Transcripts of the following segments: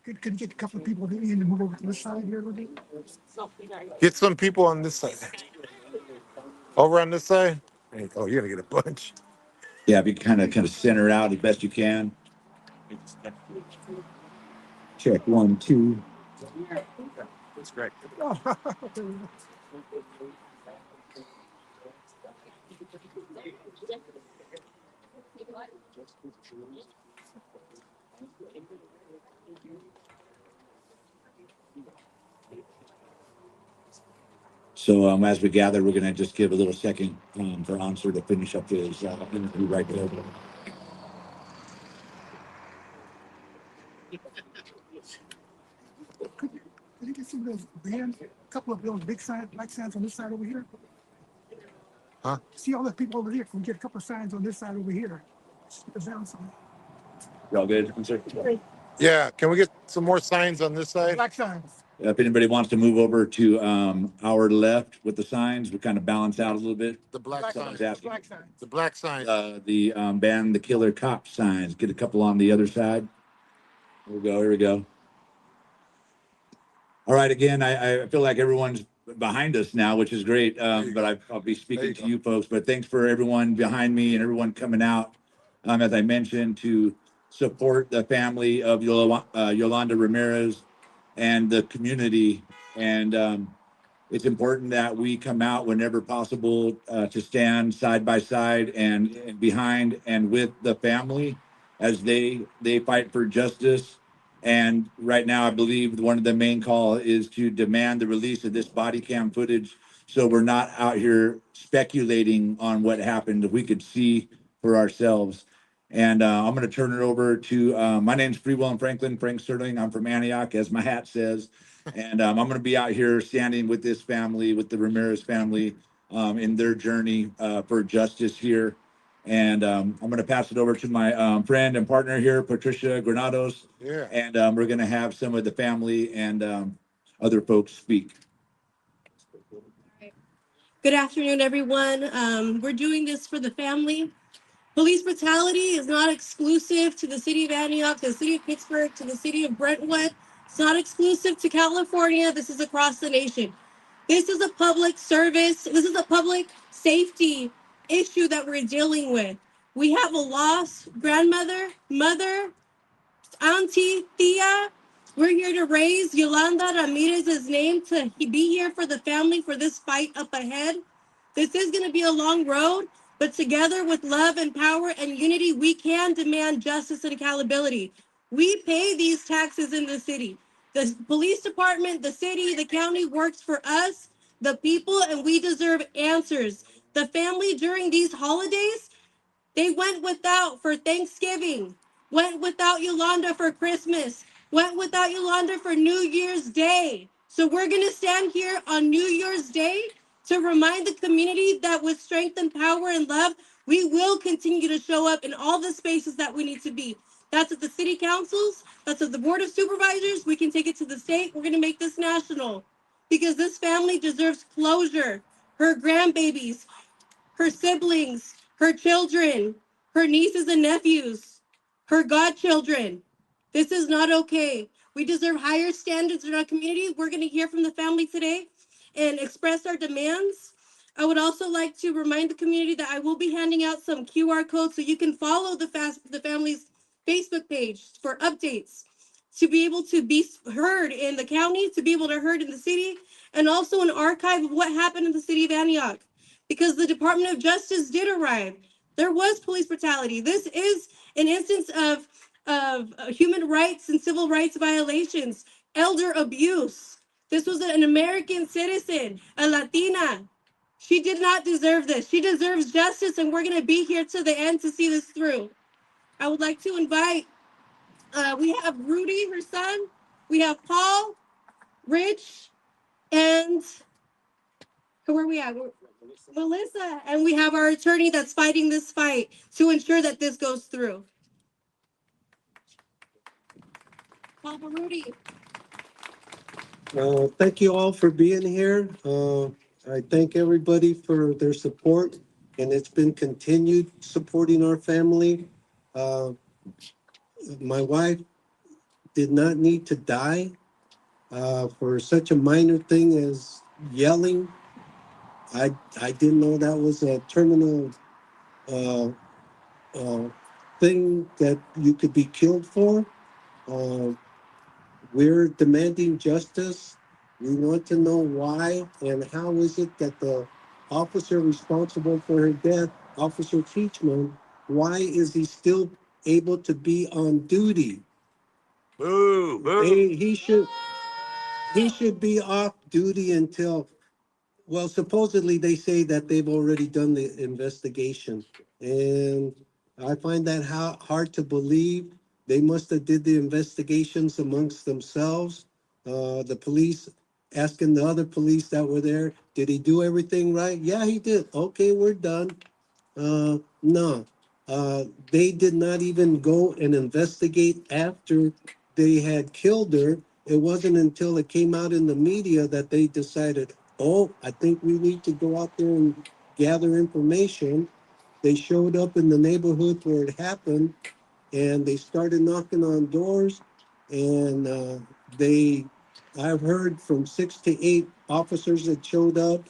Could you get a couple of people in to move over to this side here a little bit? Get some people on this side. Over on this side. Oh, you're gonna get a bunch. Yeah, if you kind of center out as best you can. Check 1, 2. That's great. So as we gather, we're going to just give a little second for Answer to finish up his interview right there. Could you get some of those bands, a couple of those big signs, black signs on this side over here? Huh? See all the people over here? Can we get a couple of signs on this side over here? Y'all good, Answer? Yeah. Can we get some more signs on this side? Black signs. If anybody wants to move over to our left with the signs, we kind of balance out a little bit. The black signs. Black signs. The black signs. The ban the killer cop signs. Get a couple on the other side. Here we go. Here we go. All right. Again, I feel like everyone's behind us now, which is great. But I'll be speaking to you folks. But thanks for everyone behind me and everyone coming out, as I mentioned, to support the family of Yolanda Ramirez and the community. And it's important that we come out whenever possible to stand side by side and behind and with the family as they fight for justice. And right now, I believe one of the main call is to demand the release of this body cam footage, so we're not out here speculating on what happened. We could see for ourselves. And I'm going to turn it over to my name's Freewell Franklin, Frank Sterling. I'm from Antioch, as my hat says. And I'm going to be out here standing with this family, with the Ramirez family, in their journey for justice here. And I'm going to pass it over to my friend and partner here, Patricia Granados. Yeah. And we're going to have some of the family and other folks speak. Good afternoon, everyone. We're doing this for the family. Police brutality is not exclusive to the city of Antioch, to the city of Pittsburgh, to the city of Brentwood. It's not exclusive to California. This is across the nation. This is a public service. This is a public safety issue that we're dealing with. We have a lost grandmother, mother, auntie, tia. We're here to raise Yolanda Ramirez's name to be here for the family for this fight up ahead. This is going to be a long road, but together with love and power and unity, we can demand justice and accountability. We pay these taxes in the city. The police department, the city, the county works for us, the people, and we deserve answers. The family during these holidays, they went without for Thanksgiving, went without Yolanda for Christmas, went without Yolanda for New Year's Day. So we're going to stand here on New Year's Day to remind the community that with strength and power and love, we will continue to show up in all the spaces that we need to be. That's at the city councils, that's at the board of supervisors. We can take it to the state. We're going to make this national because this family deserves closure. Her grandbabies, her siblings, her children, her nieces and nephews, her godchildren. This is not okay. We deserve higher standards in our community. We're going to hear from the family today and express our demands. I would also like to remind the community that I will be handing out some QR codes so you can follow the family's Facebook page for updates, to be able to be heard in the county, to be able to heard in the city, and also an archive of what happened in the city of Antioch. Because the Department of Justice did arrive. There was police brutality. This is an instance of human rights and civil rights violations, elder abuse. This was an American citizen, a Latina. She did not deserve this. She deserves justice, and we're going to be here to the end to see this through. I would like to invite, we have Rudy, her son. We have Paul, Rich, and where are we at? Melissa, and we have our attorney that's fighting this fight to ensure that this goes through. Paul Rudy. Thank you all for being here. I thank everybody for their support, and it's been continued supporting our family. My wife did not need to die for such a minor thing as yelling. I didn't know that was a terminal uh, uh, thing that you could be killed for. Uh, we're demanding justice. We want to know why and how is it that the officer responsible for her death, Officer Teachman, why is he still able to be on duty? Boo, boo. He should be off duty until, well, supposedly they say that they've already done the investigation. And I find that hard to believe. They must have did the investigations amongst themselves. The police asking the other police that were there, did he do everything right? Yeah, he did. Okay, we're done. No, they did not even go and investigate after they had killed her. It wasn't until it came out in the media that they decided, oh, I think we need to go out there and gather information. They showed up in the neighborhood where it happened and they started knocking on doors and I've heard from 6 to 8 officers that showed up.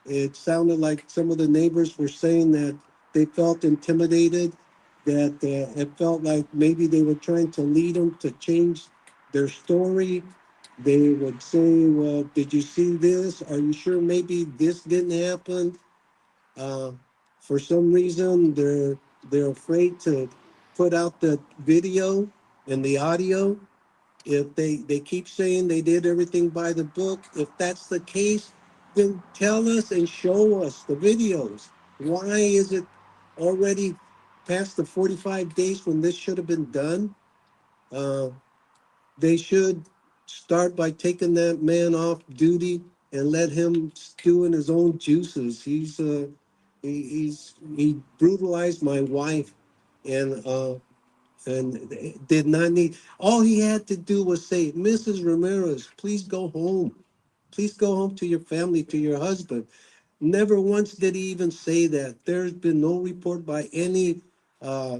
It sounded like some of the neighbors were saying that they felt intimidated, that it felt like maybe they were trying to lead them to change their story. They would say, well, did you see this? Are you sure maybe this didn't happen? Uh, for some reason, they're afraid to put out the video and the audio. If they keep saying they did everything by the book, if that's the case, then tell us and show us the videos. Why is it already past the 45 days when this should have been done? Uh, they should start by taking that man off duty and let him stew in his own juices. He brutalized my wife and did not need. All he had to do was say, "Mrs. Ramirez, please go home. Please go home to your family, to your husband." Never once did he even say that. There's been no report by any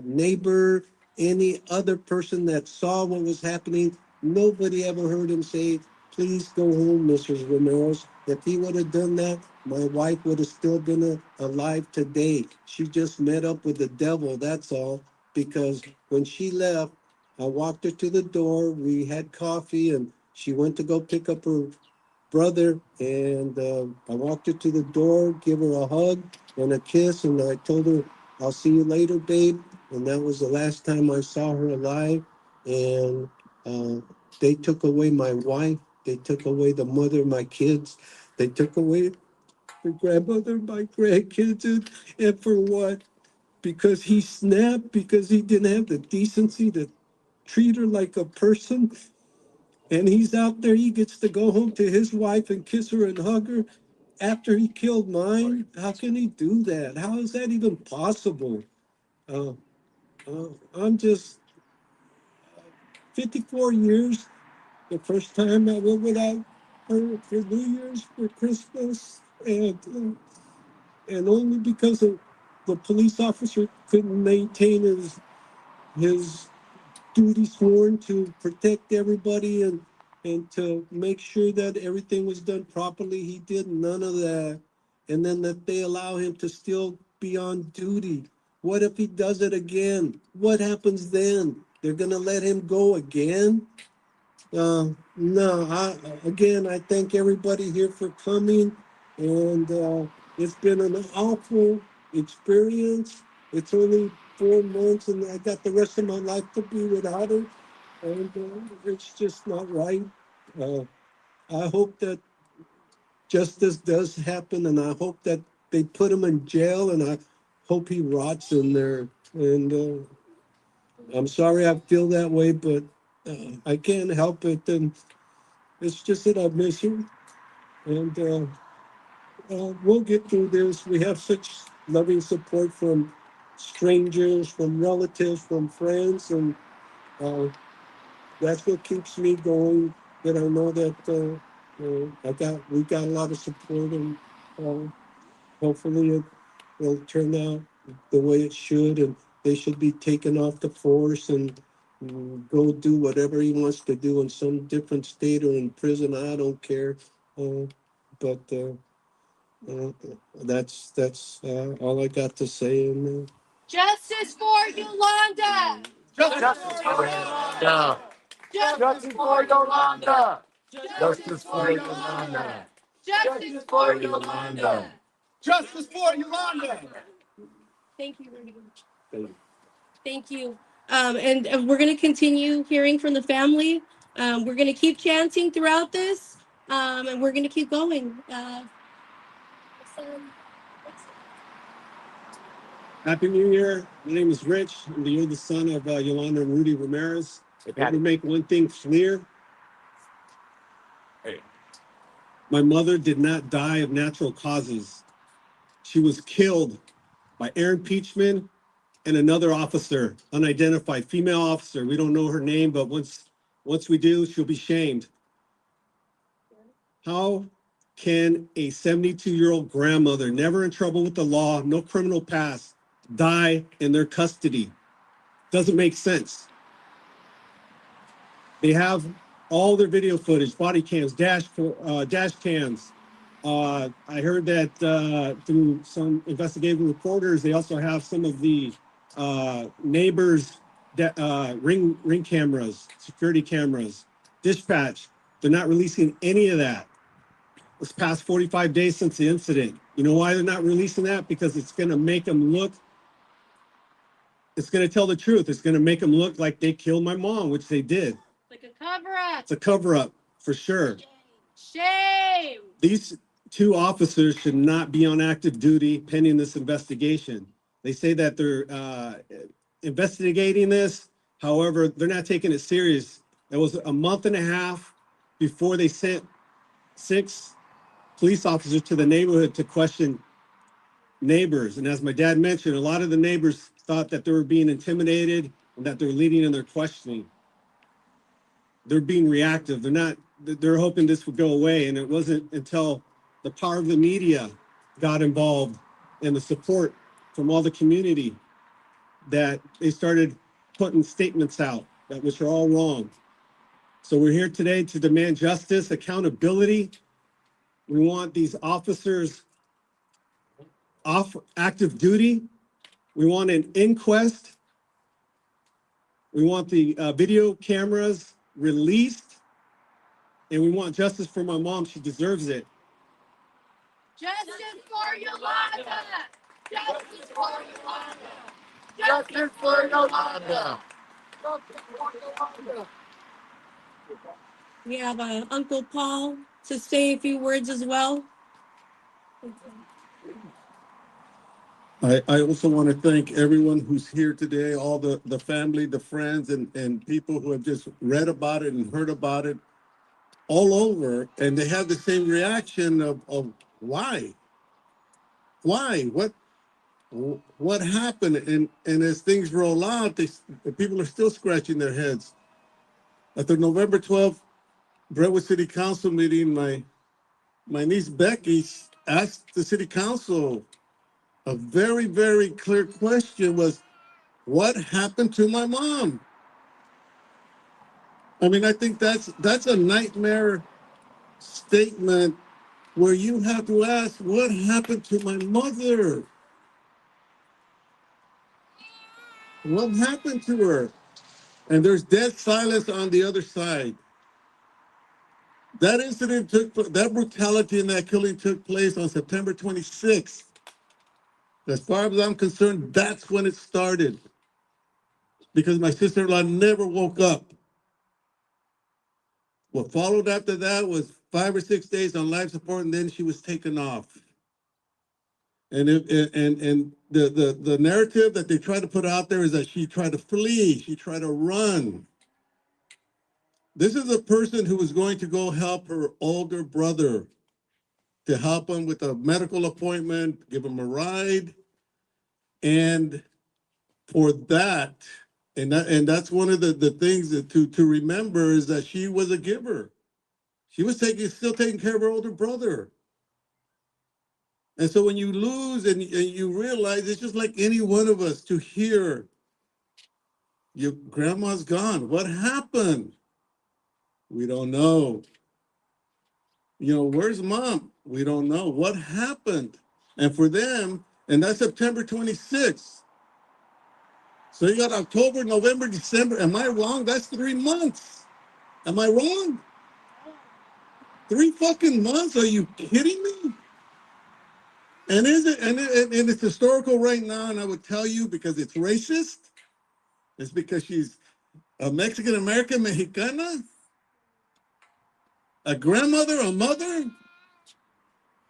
neighbor, any other person that saw what was happening. Nobody ever heard him say, "Please go home, Mrs. Ramirez." If he would have done that, my wife would have still been alive today. She just met up with the devil, that's all. Because when she left, I walked her to the door. We had coffee and she went to go pick up her brother, and I walked her to the door, give her a hug and a kiss, and I told her, "I'll see you later, babe." And that was the last time I saw her alive. And uh, they took away my wife. They took away the mother of my kids. They took away the grandmother, my grandkids, and for what? Because he snapped, because he didn't have the decency to treat her like a person. And he's out there, he gets to go home to his wife and kiss her and hug her after he killed mine. How can he do that? How is that even possible? Uh, I'm just 54 years. The first time I went without her for New Year's, for Christmas, and only because of the police officer couldn't maintain his duty sworn to protect everybody and to make sure that everything was done properly. He did none of that. And then that they allow him to still be on duty. What if he does it again? What happens then? They're gonna let him go again? No, again, I thank everybody here for coming, and it's been an awful experience. It's only 4 months, and I got the rest of my life to be without her, and it's just not right. Uh, I hope that justice does happen, and I hope that they put him in jail, and I hope he rots in there. And I'm sorry I feel that way, but I can't help it. And it's just that I miss her, and we'll get through this. We have such loving support from strangers, from relatives, from friends, and uh, that's what keeps me going. That I know that we got a lot of support, and uh, hopefully it will turn out the way it should, and they should be taken off the force, and go do whatever he wants to do in some different state or in prison. I don't care. But uh, that's all I got to say. And Justice for Yolanda! Justice for Yolanda. Justice for Yolanda. Justice for Yolanda. Justice For Yolanda. Justice for Yolanda. Thank you, Rudy. Thank you. And we're going to continue hearing from the family. We're going to keep chanting throughout this, and we're going to keep going. Happy New Year. My name is Rich. I'm the oldest son of Yolanda and Rudy Ramirez. I want to make one thing clear. Hey. My mother did not die of natural causes. She was killed by Aaron Peachman and another officer, unidentified female officer. We don't know her name, but once we do, she'll be shamed. How can a 72-year-old grandmother, never in trouble with the law, no criminal past, die in their custody? Doesn't make sense. They have all their video footage, body cams, dash cams. I heard that through some investigative reporters, they also have some of the neighbors' ring cameras, security cameras, dispatch. They're not releasing any of that. It's past 45 days since the incident. You know why they're not releasing that? Because it's going to make them look, it's going to tell the truth. It's going to make them look like they killed my mom, which they did. Like a cover up. It's a cover up for sure. Shame. These two officers should not be on active duty pending this investigation. They say that they're investigating this. However, they're not taking it serious. It was a month and a half before they sent 6 police officers to the neighborhood to question neighbors. And as my dad mentioned, a lot of the neighbors thought that they were being intimidated and that they're leading in their questioning. They're being reactive. They're hoping this would go away. And it wasn't until the power of the media got involved and the support from all the community that they started putting statements out which are all wrong. So we're here today to demand justice, accountability. We want these officers off active duty. We want an inquest. We want the video cameras released. And we want justice for my mom. She deserves it. Justice for Yolanda! Justice for Yolanda! Justice for Yolanda. We have Uncle Paul to say a few words as well. I also want to thank everyone who's here today, all the family, the friends, and people who have just read about it and heard about it all over. And they have the same reaction of why? Why? What happened? And as things roll out, the people are still scratching their heads. At the November 12th Brentwood City Council meeting, my niece Becky asked the city council a very, very clear question was, what happened to my mom? I mean, I think that's a nightmare statement where you have to ask, what happened to my mother? What happened to her? And there's dead silence on the other side. That brutality and that killing took place on September 26th. As far as I'm concerned, that's when it started. Because my sister-in-law never woke up. What followed after that was 5 or 6 days on life support, and then she was taken off. And the narrative that they try to put out there is that she tried to flee, she tried to run. This is a person who was going to go help her older brother, to help him with a medical appointment, give him a ride. And for that, and that's one of the things that to remember is that she was a giver. She was still taking care of her older brother. And so when you lose and you realize it's just like any one of us to hear Your grandma's gone. What happened? We don't know. You know, where's mom? We don't know. What happened? And for them, and that's September 26th. So you got October, November, December. Am I wrong? That's 3 months. Am I wrong? 3 fucking months? Are you kidding me? And is it and it's historical right now, and I would tell you because it's racist. It's because she's a Mexican American Mexicana, a grandmother, a mother.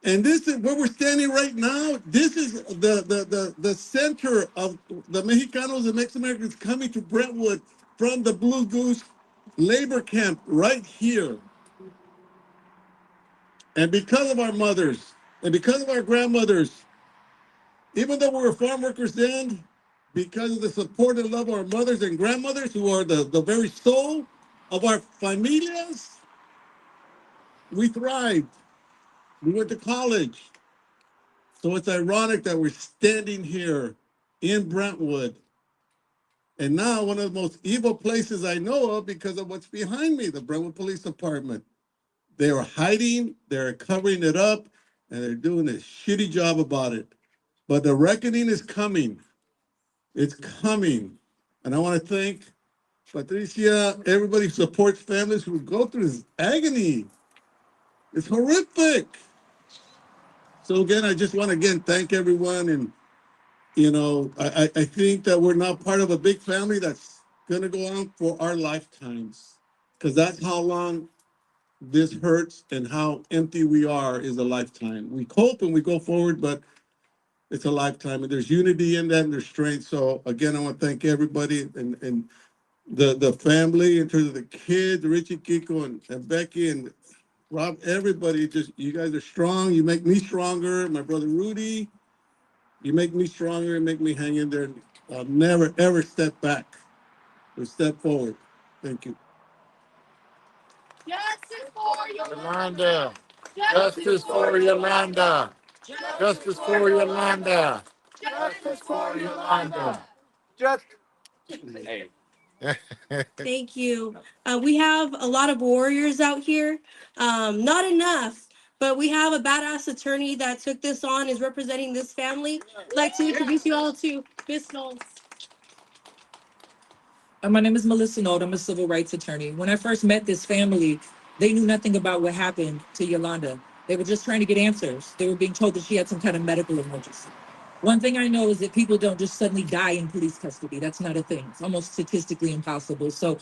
And this is where we're standing right now. This is the center of the Mexicanos and Mexican Americans coming to Brentwood from the Blue Goose labor camp right here. And because of our mothers and because of our grandmothers, even though we were farm workers then, because of the support and love of our mothers and grandmothers, who are the very soul of our familias, we thrived. We went to college. So it's ironic that we're standing here in Brentwood. And now one of the most evil places I know of because of what's behind me, the Brentwood Police Department. They are hiding, they're covering it up, and they're doing a shitty job about it. But the reckoning is coming. It's coming. And I want to thank Patricia, everybody who supports families who go through this agony. It's horrific. So again, I just want to again thank everyone. And, you know, I think that we're not part of a big family that's going to go on for our lifetimes. Because that's how long this hurts and how empty we are is a lifetime. We cope and we go forward, but it's a lifetime. And there's unity in that and there's strength. So again, I want to thank everybody and the family in terms of the kids, Richie, Kiko, and Becky, and Rob, everybody. Just, you guys are strong. You make me stronger. My brother Rudy, you make me stronger and make me hang in there. I'll never, ever step back or step forward. Thank you. Justice for Yolanda. Justice for Yolanda. Justice for Yolanda. Justice for Yolanda. Just. Hey. Thank you. We have a lot of warriors out here. Not enough, but we have a badass attorney that took this on, is representing this family. I'd like to introduce you all to Miss Knowles. My name is Melissa Nold. I'm a civil rights attorney. When I first met this family, they knew nothing about what happened to Yolanda. They were just trying to get answers. They were being told that she had some kind of medical emergency. One thing I know is that people don't just suddenly die in police custody. That's not a thing. It's almost statistically impossible. So,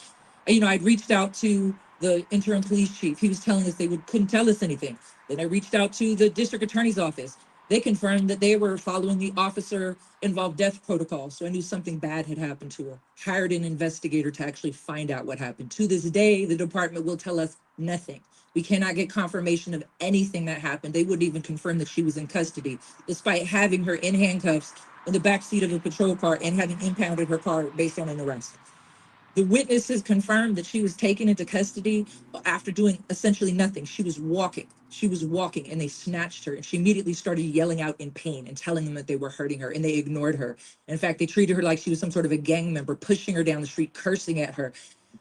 I'd reached out to the interim police chief. He was telling us couldn't tell us anything. Then I reached out to the district attorney's office. They confirmed that they were following the officer involved death protocol. So I knew something bad had happened to her. Hired an investigator to actually find out what happened. To this day, the department will tell us nothing. We cannot get confirmation of anything that happened. They wouldn't even confirm that she was in custody, despite having her in handcuffs in the backseat of a patrol car and having impounded her car based on an arrest. The witnesses confirmed that she was taken into custody after doing essentially nothing. She was walking. And they snatched her. And she immediately started yelling out in pain and telling them that they were hurting her, and they ignored her. In fact, they treated her like she was some sort of a gang member, pushing her down the street, cursing at her.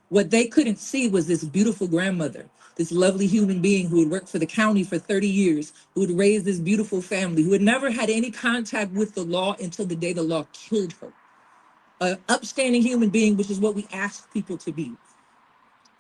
What they couldn't see was this beautiful grandmother, this lovely human being who had worked for the county for 30 years, who had raised this beautiful family, who had never had any contact with the law until the day the law killed her. An upstanding human being, which is what we ask people to be.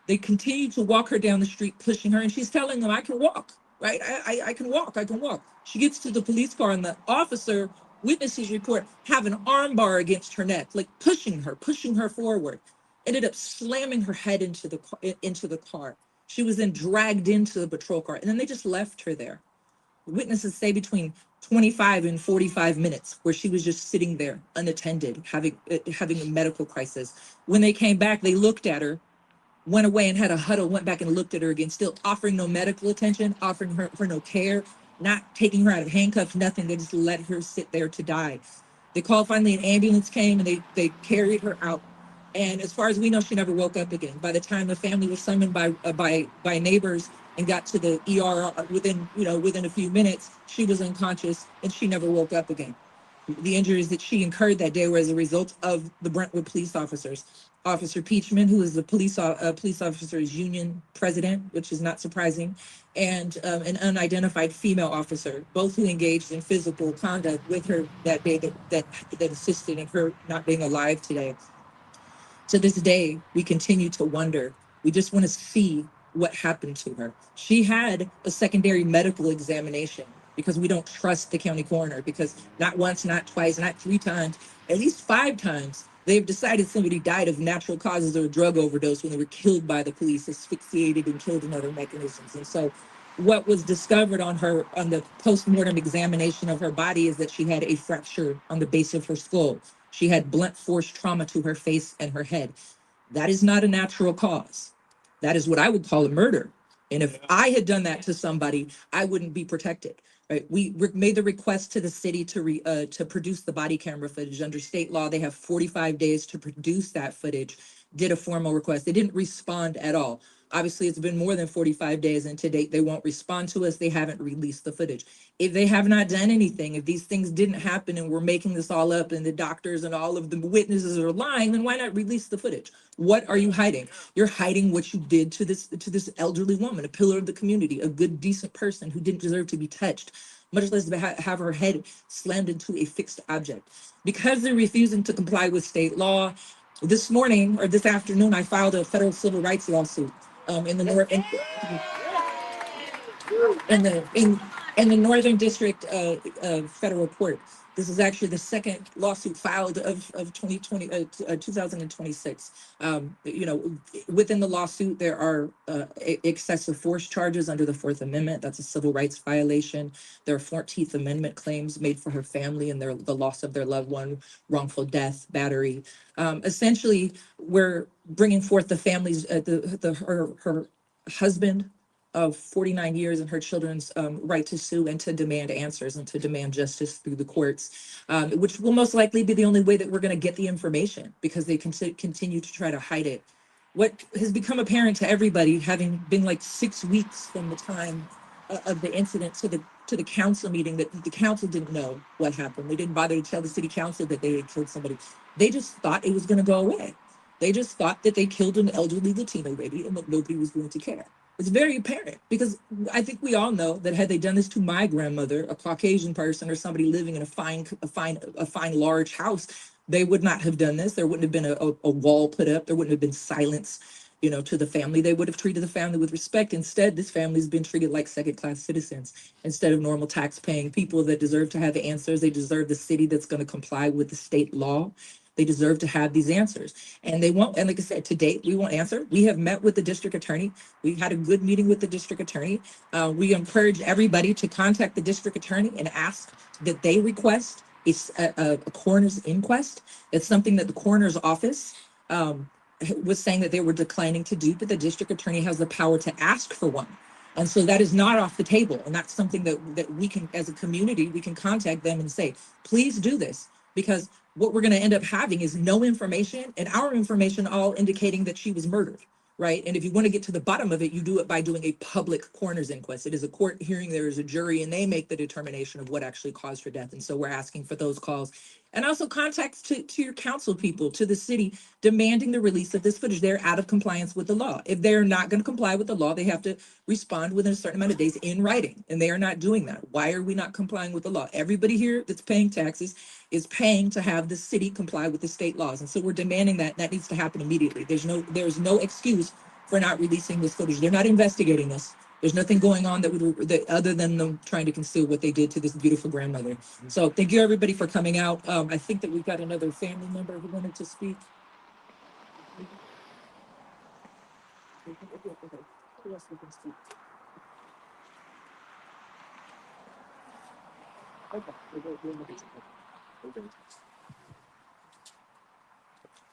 They continue to walk her down the street, pushing her, and she's telling them, I can walk, right? I can walk, I can walk. She gets to the police car, and the officer, witnesses report, have an arm bar against her neck, like pushing her forward. Ended up slamming her head into the car. She was then dragged into the patrol car, and then they just left her there. Witnesses say between 25 and 45 minutes where she was just sitting there unattended, having a medical crisis. When they came back, they looked at her, went away and had a huddle, went back and looked at her again, still offering no medical attention, offering her no care, not taking her out of handcuffs, nothing. They just let her sit there to die. They called, finally an ambulance came, and they carried her out. And as far as we know, she never woke up again. By the time the family was summoned by neighbors and got to the ER within a few minutes, she was unconscious and she never woke up again. The injuries that she incurred that day were as a result of the Brentwood police officers. Officer Peachman, who is the police officers union president, which is not surprising, and an unidentified female officer, both who engaged in physical conduct with her that day that assisted in her not being alive today. To this day, we continue to wonder. We just want to see what happened to her. She had a secondary medical examination because we don't trust the county coroner, because not once, not twice, not 3 times, at least 5 times, they've decided somebody died of natural causes or a drug overdose when they were killed by the police, asphyxiated and killed in other mechanisms. And so what was discovered on the post-mortem examination of her body is that she had a fracture on the base of her skull. She had blunt force trauma to her face and her head. That is not a natural cause. That is what I would call a murder. And if I had done that to somebody, I wouldn't be protected. Right? We made the request to the city to produce the body camera footage. Under state law, they have 45 days to produce that footage. Did a formal request. They didn't respond at all. Obviously, it's been more than 45 days, and to date, they won't respond to us. They haven't released the footage. If they have not done anything, if these things didn't happen and we're making this all up and the doctors and all of the witnesses are lying, then why not release the footage? What are you hiding? You're hiding what you did to this elderly woman, a pillar of the community, a good, decent person who didn't deserve to be touched, much less have her head slammed into a fixed object. Because they're refusing to comply with state law, this morning or this afternoon, I filed a federal civil rights lawsuit in the north in the Northern District Federal Court. This is actually the second lawsuit filed of 2026. Within the lawsuit, there are excessive force charges under the Fourth Amendment. That's a civil rights violation. There are 14th Amendment claims made for her family and the loss of their loved one, wrongful death, battery. Essentially, we're bringing forth the families, her husband of 49 years and her children's right to sue and to demand answers and to demand justice through the courts, which will most likely be the only way that we're going to get the information, because they continue to try to hide it. What has become apparent to everybody, having been like 6 weeks from the time of the incident to the council meeting, that the council didn't know what happened. They didn't bother to tell the city council that they had killed somebody. They just thought it was going to go away. They just thought that they killed an elderly Latino lady and that nobody was going to care. It's very apparent, because I think we all know that had they done this to my grandmother, a Caucasian person, or somebody living in a fine large house, they would not have done this. There wouldn't have been a wall put up. There wouldn't have been silence, to the family. They would have treated the family with respect. Instead, this family's been treated like second-class citizens instead of normal tax-paying people that deserve to have answers. They deserve the city that's going to comply with the state law. They deserve to have these answers, and they won't. And like I said, to date, we won't answer. We have met with the district attorney. We had a good meeting with the district attorney. We encourage everybody to contact the district attorney and ask that they request a coroner's inquest. It's something that the coroner's office was saying that they were declining to do, but the district attorney has the power to ask for one. And so that is not off the table. And that's something that we can, as a community, we can contact them and say, please do this, because what we're going to end up having is no information, and our information all indicating that she was murdered, right? And if you want to get to the bottom of it, you do it by doing a public coroner's inquest. It is a court hearing, there is a jury, and they make the determination of what actually caused her death. And so we're asking for those calls. And also contacts to your council people, to the city, demanding the release of this footage. They're out of compliance with the law. If they're not going to comply with the law, they have to respond within a certain amount of days in writing, and they are not doing that. Why are we not complying with the law? Everybody here that's paying taxes is paying to have the city comply with the state laws, and so we're demanding that needs to happen immediately. There's no excuse for not releasing this footage. They're not investigating this. There's nothing going on that other than them trying to conceal what they did to this beautiful grandmother. So thank you, everybody, for coming out. I think that we've got another family member who wanted to speak. Who else can speak?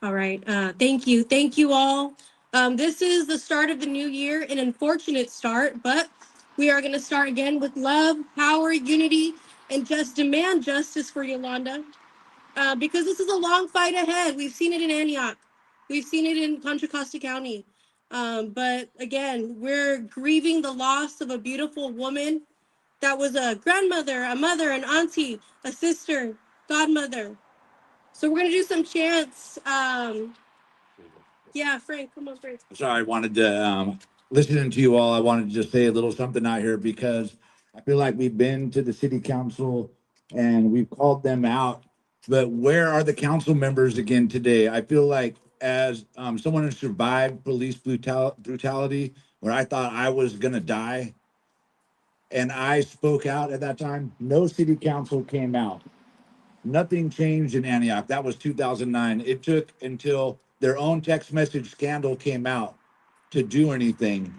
All right. Thank you. Thank you all. This is the start of the new year, an unfortunate start, but we are going to start again with love, power, unity, and just demand justice for Yolanda, because this is a long fight ahead. We've seen it in Antioch. We've seen it in Contra Costa County. But again, we're grieving the loss of a beautiful woman that was a grandmother, a mother, an auntie, a sister, godmother. So we're gonna do some chants. Yeah, Frank, come on, Frank. Sorry, I wanted to listening to you all. I wanted to just say a little something out here because I feel like we've been to the city council and we've called them out, but where are the council members again today? I feel like as someone who survived police brutality, where I thought I was gonna die, and I spoke out at that time, no city council came out. Nothing changed in Antioch. That was 2009. It took until their own text message scandal came out to do anything.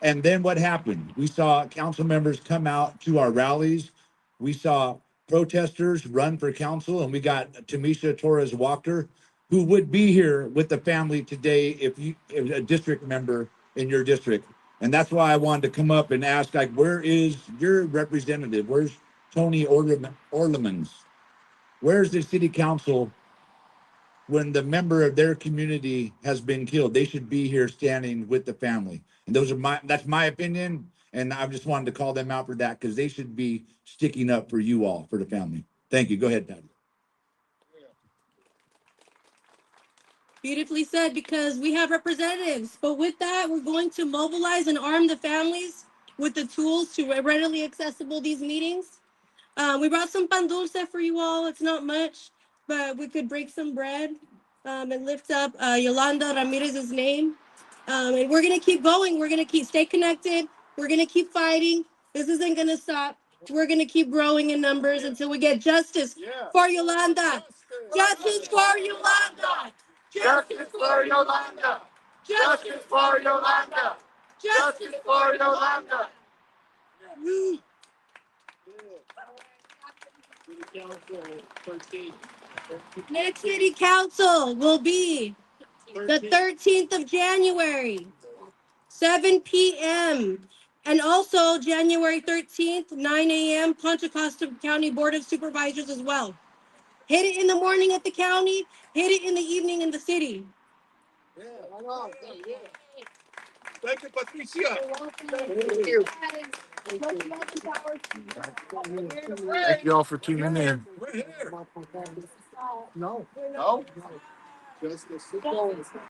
And then what happened? We saw council members come out to our rallies. We saw protesters run for council, and we got Tamisha Torres Walker, who would be here with the family today if a district member in your district. And that's why I wanted to come up and ask, like, where is your representative? Where's Tony Orlemans? Where's the city council when the member of their community has been killed? They should be here standing with the family. And that's my opinion. And I just wanted to call them out for that because they should be sticking up for you all, for the family. Thank you. Go ahead, Patty. Beautifully said, because we have representatives. But with that, we're going to mobilize and arm the families with the tools to readily accessible these meetings. We brought some pan dulce for you all. It's not much, but we could break some bread and lift up Yolanda Ramirez's name. And we're gonna keep going. We're gonna stay connected. We're gonna keep fighting. This isn't gonna stop. We're gonna keep growing in numbers until we get justice for Yolanda. Justice for Yolanda. Justice for Yolanda. Justice for Yolanda. Justice for Yolanda. Next city council will be the 13th of January, 7 p.m. And also January 13th, 9 a.m., Contra Costa County Board of Supervisors as well. Hit it in the morning at the county, hit it in the evening in the city. Thank you, Patricia. Thank you all for tuning in. No. No?